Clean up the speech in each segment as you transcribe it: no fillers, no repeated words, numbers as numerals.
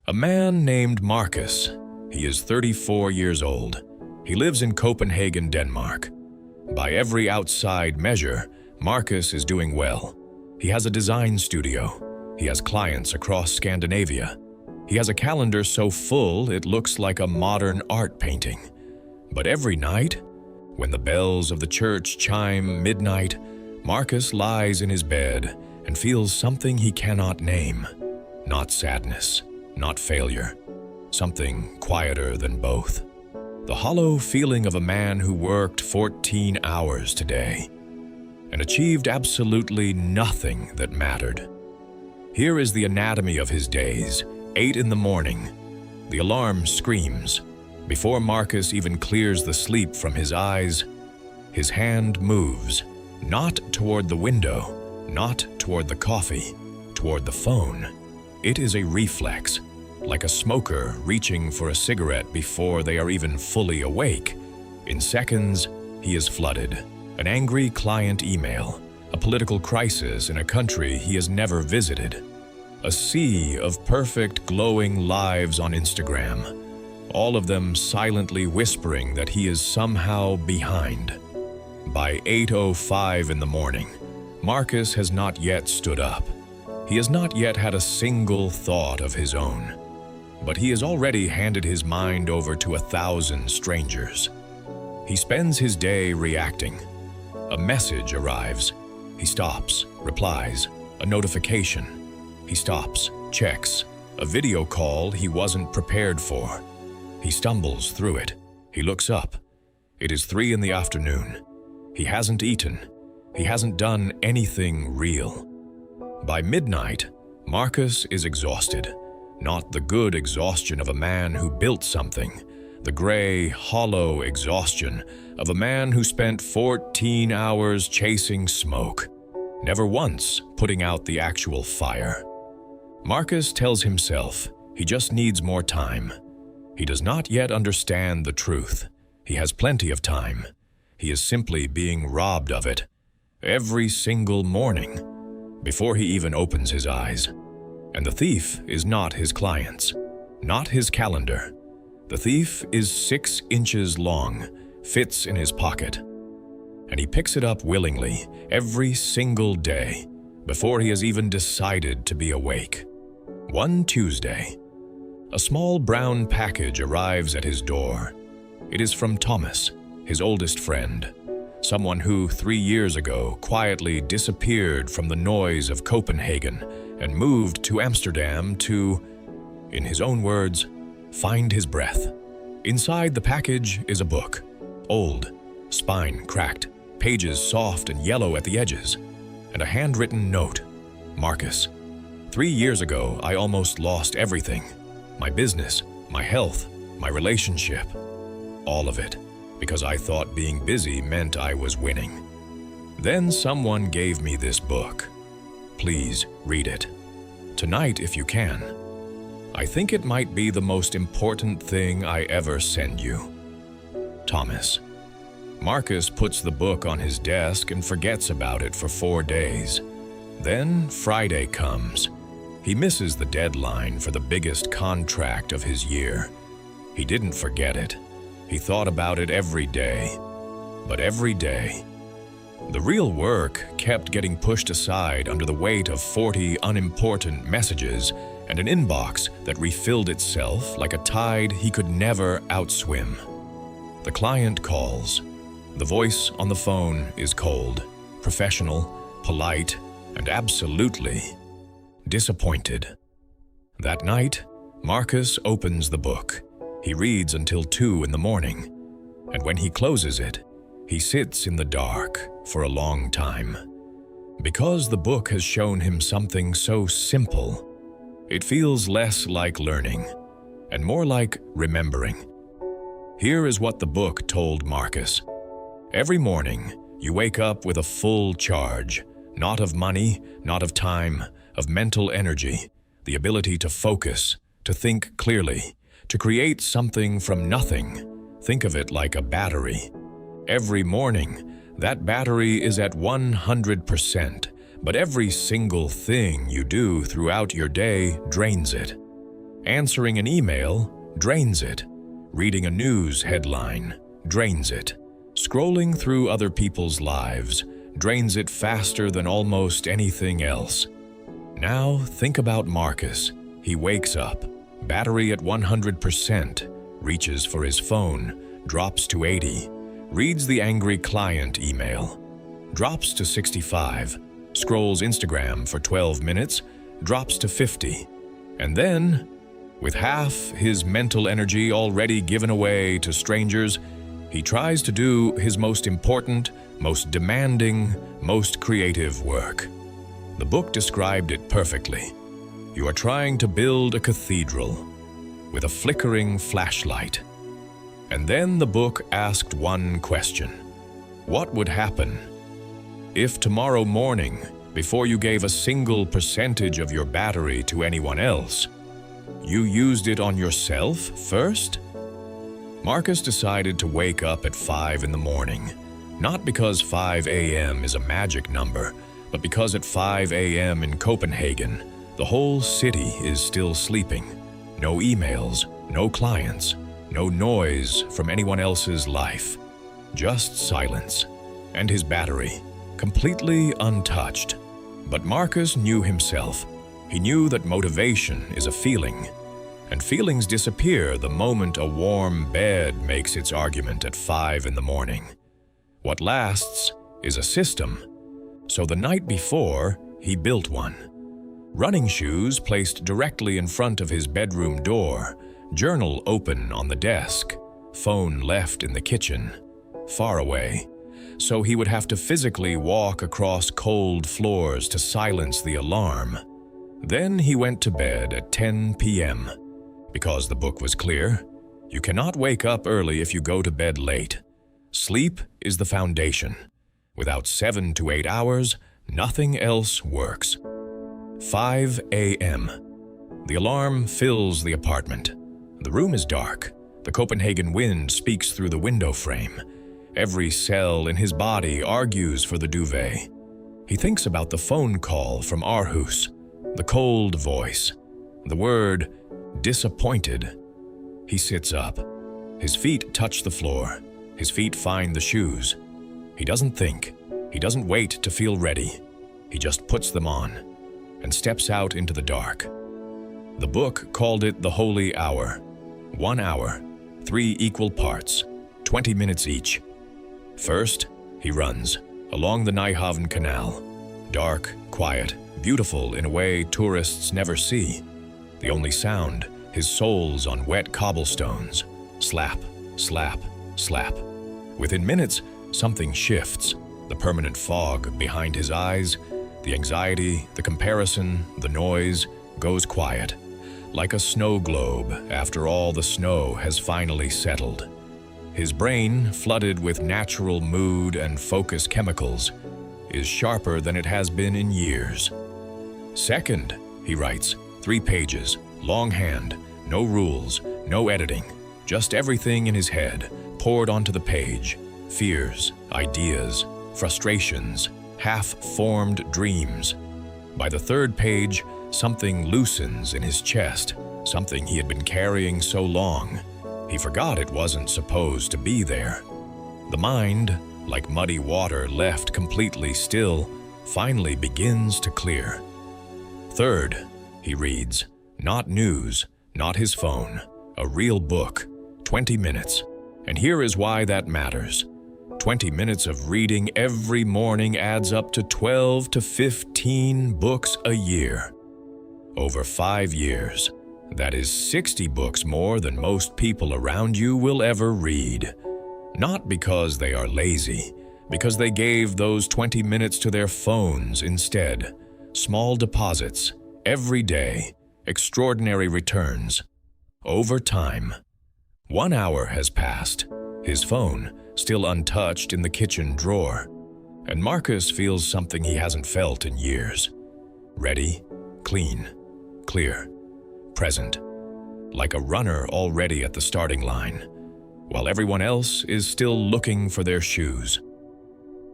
A man named Marcus. He is 34 years old. He lives in Copenhagen, Denmark. By every outside measure, Marcus is doing well. He has a design studio. He has clients across Scandinavia. He has a calendar so full it looks like a modern art painting. But every night, when the bells of the church chime midnight, Marcus lies in his bed and feels something he cannot name. Not sadness, not failure. Something quieter than both. The hollow feeling of a man who worked 14 hours today and achieved absolutely nothing that mattered. Here is the anatomy of his days. 8 in the morning. The alarm screams. Before Marcus even clears the sleep from his eyes, his hand moves, not toward the window, not toward the coffee, toward the phone. It is a reflex, like a smoker reaching for a cigarette before they are even fully awake. In seconds, he is flooded. An angry client email, a political crisis in a country he has never visited, a sea of perfect glowing lives on Instagram, all of them silently whispering that he is somehow behind. By 8:05 in the morning, Marcus has not yet stood up. He has not yet had a single thought of his own. But he has already handed his mind over to 1,000 strangers. He spends his day reacting. A message arrives. He stops, replies. A notification. He stops, checks. A video call he wasn't prepared for. He stumbles through it. He looks up. It is 3 in the afternoon. He hasn't eaten. He hasn't done anything real. By midnight, Marcus is exhausted. Not the good exhaustion of a man who built something, the gray, hollow exhaustion of a man who spent 14 hours chasing smoke, never once putting out the actual fire. Marcus tells himself he just needs more time. He does not yet understand the truth. He has plenty of time. He is simply being robbed of it every single morning before he even opens his eyes. And the thief is not his clients, not his calendar. The thief is 6 inches long, fits in his pocket, and he picks it up willingly every single day before he has even decided to be awake. One Tuesday, a small brown package arrives at his door. It is from Thomas, his oldest friend, someone who 3 years ago quietly disappeared from the noise of Copenhagen and moved to Amsterdam to, in his own words, find his breath. Inside the package is a book, old, spine cracked, pages soft and yellow at the edges, and a handwritten note. Marcus, 3 years ago I almost lost everything. My business, my health, my relationship, all of it, because I thought being busy meant I was winning. Then someone gave me this book. Please read it. Tonight if you can. I think it might be the most important thing I ever send you. Thomas. Marcus puts the book on his desk and forgets about it for 4 days. Then Friday comes. He misses the deadline for the biggest contract of his year. He didn't forget it. He thought about it every day. But every day, the real work kept getting pushed aside under the weight of 40 unimportant messages and an inbox that refilled itself like a tide he could never outswim. The client calls. The voice on the phone is cold, professional, polite, and absolutely disappointed. That night, Marcus opens the book. He reads until 2 in the morning, and when he closes it, he sits in the dark for a long time. Because the book has shown him something so simple, it feels less like learning and more like remembering. Here is what the book told Marcus. Every morning, you wake up with a full charge, not of money, not of time, of mental energy, the ability to focus, to think clearly, to create something from nothing. Think of it like a battery. Every morning, that battery is at 100%, but every single thing you do throughout your day drains it. Answering an email drains it. Reading a news headline drains it. Scrolling through other people's lives drains it faster than almost anything else. Now think about Marcus. He wakes up, battery at 100%, reaches for his phone, drops to 80, reads the angry client email, drops to 65, scrolls Instagram for 12 minutes, drops to 50, and then, with half his mental energy already given away to strangers, he tries to do his most important, most demanding, most creative work. The book described it perfectly. You are trying to build a cathedral with a flickering flashlight. And then the book asked one question. What would happen if tomorrow morning, before you gave a single percentage of your battery to anyone else, you used it on yourself first? Marcus decided to wake up at 5 in the morning, not because 5 a.m. is a magic number, but because at 5 a.m. in Copenhagen, the whole city is still sleeping. No emails, no clients, no noise from anyone else's life. Just silence. And his battery, completely untouched. But Marcus knew himself. He knew that motivation is a feeling, and feelings disappear the moment a warm bed makes its argument at 5 in the morning. What lasts is a system. So the night before, he built one. Running shoes placed directly in front of his bedroom door, journal open on the desk, phone left in the kitchen, far away, so he would have to physically walk across cold floors to silence the alarm. Then he went to bed at 10 p.m. Because the book was clear, you cannot wake up early if you go to bed late. Sleep is the foundation. Without 7 to 8 hours, nothing else works. 5 a.m. The alarm fills the apartment. The room is dark. The Copenhagen wind speaks through the window frame. Every cell in his body argues for the duvet. He thinks about the phone call from Aarhus, the cold voice, the word disappointed. He sits up. His feet touch the floor. His feet find the shoes. He doesn't think. He doesn't wait to feel ready. He just puts them on and steps out into the dark. The book called it the holy hour. 1 hour, 3 equal parts, 20 minutes each. First, he runs along the Nyhavn Canal. Dark, quiet, beautiful in a way tourists never see. The only sound, his soles on wet cobblestones. Slap, slap, slap. Within minutes, something shifts. The permanent fog behind his eyes, the anxiety, the comparison, the noise, goes quiet. Like a snow globe after all the snow has finally settled. His brain, flooded with natural mood and focus chemicals, is sharper than it has been in years. Second, he writes, 3 pages, longhand, no rules, no editing, just everything in his head, poured onto the page. Fears, ideas, frustrations, half-formed dreams. By the 3rd page, something loosens in his chest, something he had been carrying so long. He forgot it wasn't supposed to be there. The mind, like muddy water left completely still, finally begins to clear. Third, he reads, not news, not his phone, a real book, 20 minutes. And here is why that matters. 20 minutes of reading every morning adds up to 12 to 15 books a year. Over 5 years, that is 60 books more than most people around you will ever read. Not because they are lazy, because they gave those 20 minutes to their phones instead. Small deposits, every day, extraordinary returns. Over time. 1 hour has passed, his phone still untouched in the kitchen drawer, and Marcus feels something he hasn't felt in years. Ready, clean, clear, present, like a runner already at the starting line, while everyone else is still looking for their shoes.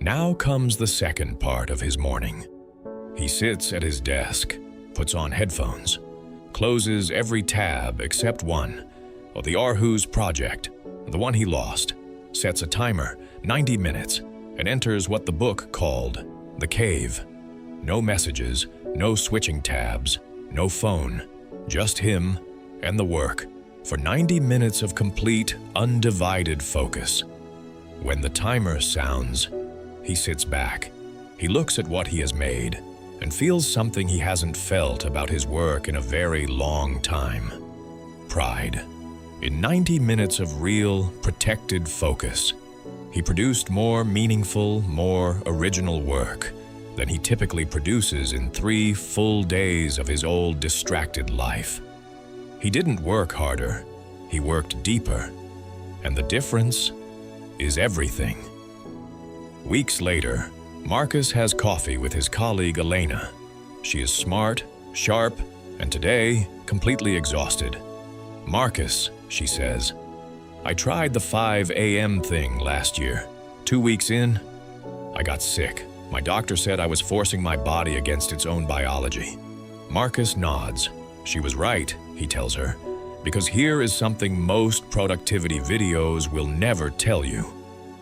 Now comes the second part of his morning. He sits at his desk, puts on headphones, closes every tab except one, the Aarhus project, the one he lost, sets a timer, 90 minutes, and enters what the book called the cave. No messages, no switching tabs, no phone, just him and the work, for 90 minutes of complete, undivided focus. When the timer sounds, he sits back. He looks at what he has made and feels something he hasn't felt about his work in a very long time. Pride. In 90 minutes of real, protected focus, he produced more meaningful, more original work than he typically produces in 3 full days of his old distracted life. He didn't work harder, he worked deeper, and the difference is everything. Weeks later, Marcus has coffee with his colleague Elena. She is smart, sharp, and today, completely exhausted. "Marcus," she says, "I tried the 5 a.m. thing last year. 2 weeks in, I got sick. My doctor said I was forcing my body against its own biology." Marcus nods. She was right, he tells her, because here is something most productivity videos will never tell you.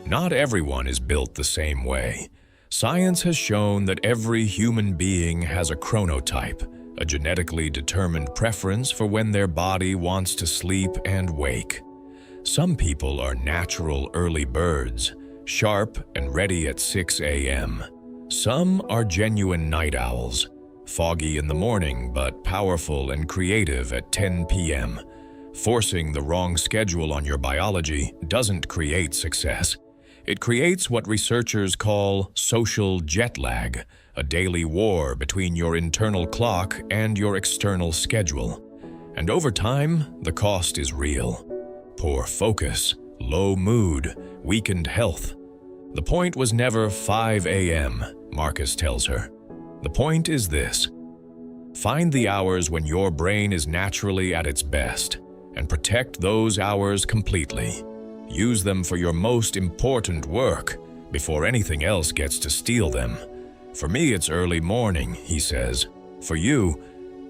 Not everyone is built the same way. Science has shown that every human being has a chronotype, a genetically determined preference for when their body wants to sleep and wake. Some people are natural early birds, sharp and ready at 6 a.m. Some are genuine night owls, foggy in the morning but powerful and creative at 10 p.m. Forcing the wrong schedule on your biology doesn't create success. It creates what researchers call social jet lag, a daily war between your internal clock and your external schedule. And over time, the cost is real. Poor focus, low mood, weakened health. The point was never 5 a.m., Marcus tells her. The point is this: find the hours when your brain is naturally at its best, and protect those hours completely. Use them for your most important work before anything else gets to steal them. For me, it's early morning, he says. For you,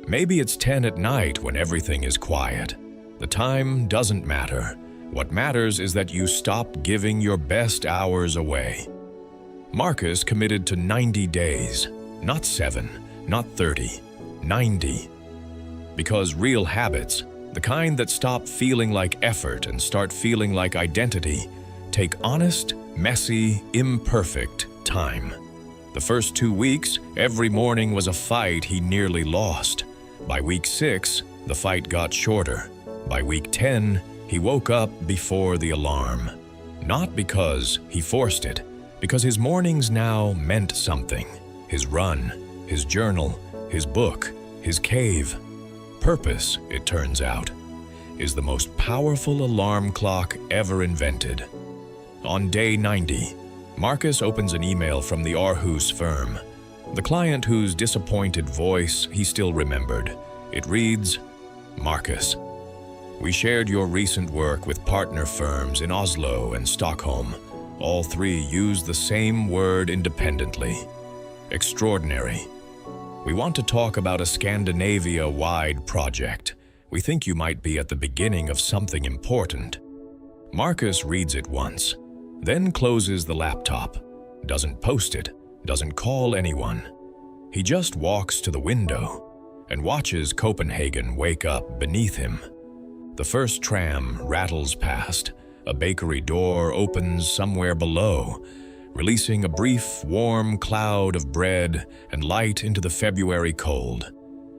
maybe it's 10 at night when everything is quiet. The time doesn't matter. What matters is that you stop giving your best hours away. Marcus committed to 90 days, not 7, not 30, 90. Because real habits, the kind that stop feeling like effort and start feeling like identity, take honest, messy, imperfect time. The first 2 weeks, every morning was a fight he nearly lost. By week 6, the fight got shorter. By week 10, he woke up before the alarm. Not because he forced it, because his mornings now meant something. His run, his journal, his book, his cave. Purpose, it turns out, is the most powerful alarm clock ever invented. On day 90, Marcus opens an email from the Aarhus firm, the client whose disappointed voice he still remembered. It reads, "Marcus, we shared your recent work with partner firms in Oslo and Stockholm. All 3 use the same word independently. Extraordinary. We want to talk about a Scandinavia-wide project. We think you might be at the beginning of something important." Marcus reads it once, then closes the laptop, doesn't post it, doesn't call anyone. He just walks to the window and watches Copenhagen wake up beneath him. The first tram rattles past, a bakery door opens somewhere below, releasing a brief, warm cloud of bread and light into the February cold.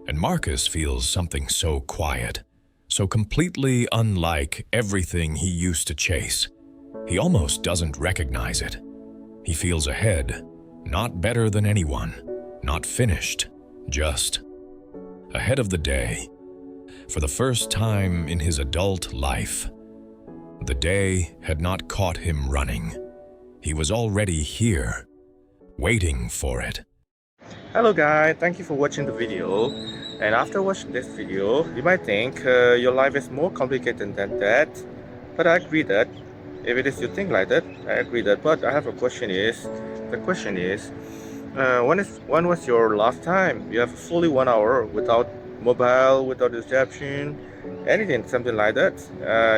And Marcus feels something so quiet, so completely unlike everything he used to chase. He almost doesn't recognize it. He feels ahead, not better than anyone, not finished, just ahead of the day. For the first time in his adult life, the day had not caught him running. He was already here, waiting for it. Hello guys, thank you for watching the video. And after watching this video, you might think your life is more complicated than that. But I agree that if it is you think like that, I agree that. But I have a question is, when was your last time you have fully 1 hour without mobile without distraction, anything, something like that,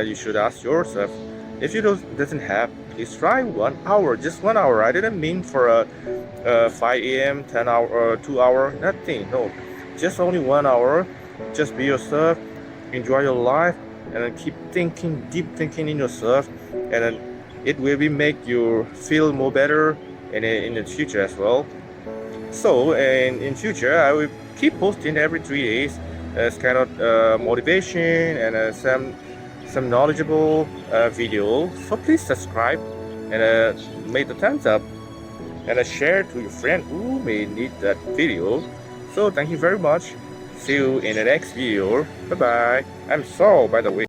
you should ask yourself. If you doesn't have, please try 1 hour, just 1 hour. I didn't mean for a 5 a.m., 10 hour, or 2 hour, nothing. No, just only 1 hour. Just be yourself, enjoy your life, and then keep thinking, deep thinking in yourself, and then it will be make you feel more better in the future as well. So in future, I will keep posting every 3 days as kind of motivation and some knowledgeable video. So please subscribe and make the thumbs up and share to your friend who may need that video. So thank you very much. See you in the next video. Bye bye. I'm Saul, by the way.